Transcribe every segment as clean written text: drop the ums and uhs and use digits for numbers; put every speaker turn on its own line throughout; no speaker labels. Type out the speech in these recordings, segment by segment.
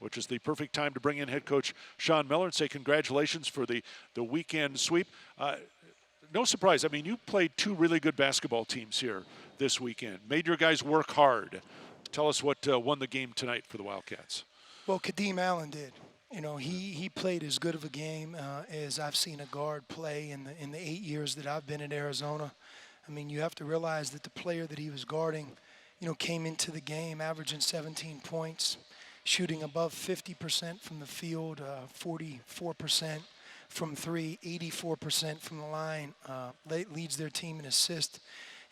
which is the perfect time to bring in head coach Sean Miller and say congratulations for the weekend sweep. No surprise. I mean, you played two really good basketball teams here this weekend. Made your guys work hard. Tell us what won the game tonight for the Wildcats.
Well, Kadeem Allen did. You know, he played as good of a game as I've seen a guard play in the 8 years that I've been at Arizona. I mean, you have to realize that the player that he was guarding, you know, came into the game averaging 17 points, shooting above 50% from the field, 44% from three, 84% from the line, leads their team in assists.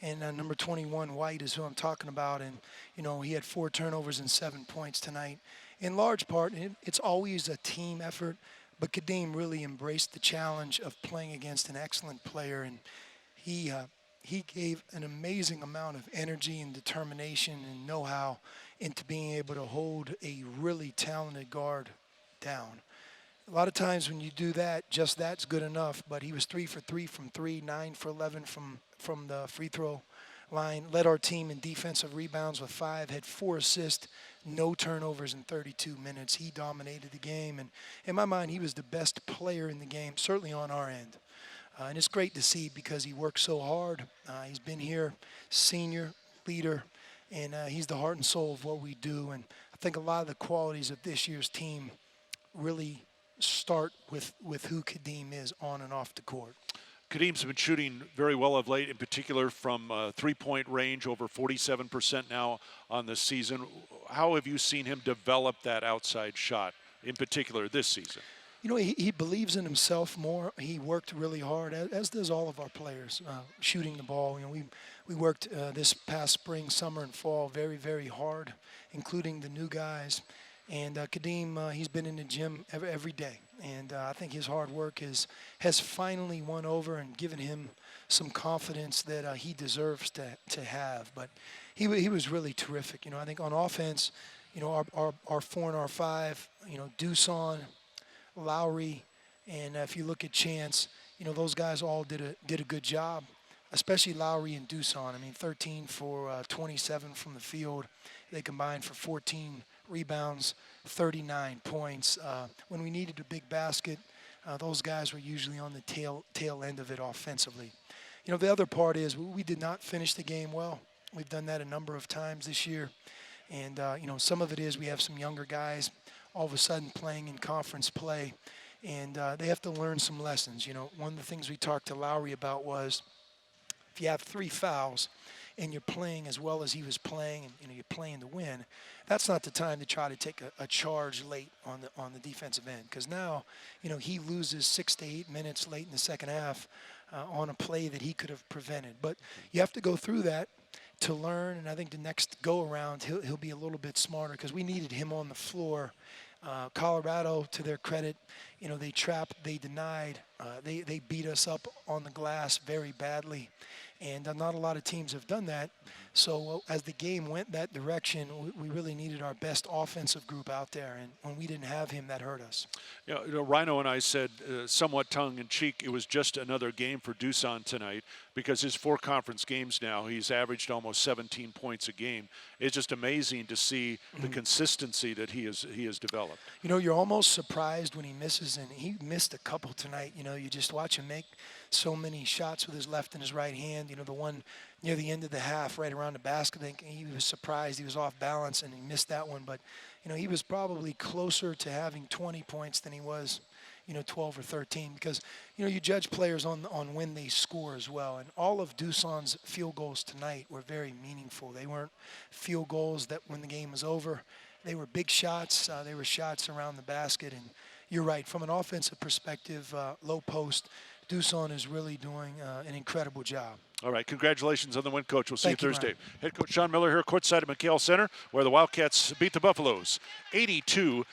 And number 21, White, is who I'm talking about. And, you know, he had 4 turnovers and 7 points tonight. In large part, it's always a team effort, but Kadeem really embraced the challenge of playing against an excellent player. And he gave an amazing amount of energy and determination and know-how into being able to hold a really talented guard down. A lot of times when you do that, just that's good enough, but he was 3 for 3 from 3, 9 for 11 from the free throw line, led our team in defensive rebounds with 5, had 4 assists, no turnovers in 32 minutes. He dominated the game, and in my mind, he was the best player in the game, certainly on our end. And it's great to see because he worked so hard. He's been here, senior, leader, and he's the heart and soul of what we do. And I think a lot of the qualities of this year's team really start with who Kadeem is on and off the court.
Kadeem's been shooting very well of late, in particular from three-point range, over 47% now on the season. How have you seen him develop that outside shot, in particular this season?
You know, he believes in himself more. He worked really hard, as does all of our players, shooting the ball. You know, we worked this past spring, summer, and fall very, very hard, including the new guys. And Kadeem, he's been in the gym every day. And I think his hard work has finally won over and given him some confidence that he deserves to have. But he was really terrific. You know, I think on offense, you know, our 4 and our 5, you know, Dusan, Lowry, and if you look at Chance, you know, those guys all did a good job, especially Lowry and Dusan. I mean, 13 for 27 from the field. They combined for 14 rebounds, 39 points. When we needed a big basket, those guys were usually on the tail end of it offensively. You know, the other part is we did not finish the game well. We've done that a number of times this year. And, you know, some of it is we have some younger guys all of a sudden playing in conference play, and they have to learn some lessons. You know, one of the things we talked to Lowry about was if you have 3 fouls and you're playing as well as he was playing, and you know, you're playing to win, that's not the time to try to take a charge late on the defensive end, because now, you know, he loses 6 to 8 minutes late in the second half on a play that he could have prevented. But you have to go through that to learn, and I think the next go-around he'll be a little bit smarter, because we needed him on the floor. Colorado, to their credit, you know, they trapped, they denied, they beat us up on the glass very badly, and not a lot of teams have done that. So as the game went that direction, we really needed our best offensive group out there, and when we didn't have him, that hurt us.
You know, Rhino and I said, somewhat tongue-in-cheek, it was just another game for Dusan tonight, because his 4 conference games now, he's averaged almost 17 points a game. It's just amazing to see the consistency that he has developed.
You know, you're almost surprised when he misses, and he missed a couple tonight. You know, you just watch him make so many shots with his left and his right hand. You know, the one near the end of the half, right around the basket, I think he was surprised. He was off balance, and he missed that one. But, you know, he was probably closer to having 20 points than he was, you know, 12 or 13. Because, you know, you judge players on when they score as well. And all of Dusan's field goals tonight were very meaningful. They weren't field goals that when the game was over. They were big shots. They were shots around the basket. And you're right, from an offensive perspective, low post, Dusan is really doing an incredible job.
All right, congratulations on the win, Coach. We'll see you Thursday.
Ryan.
Head Coach Sean Miller here courtside at McHale Center, where the Wildcats beat the Buffaloes 82-73.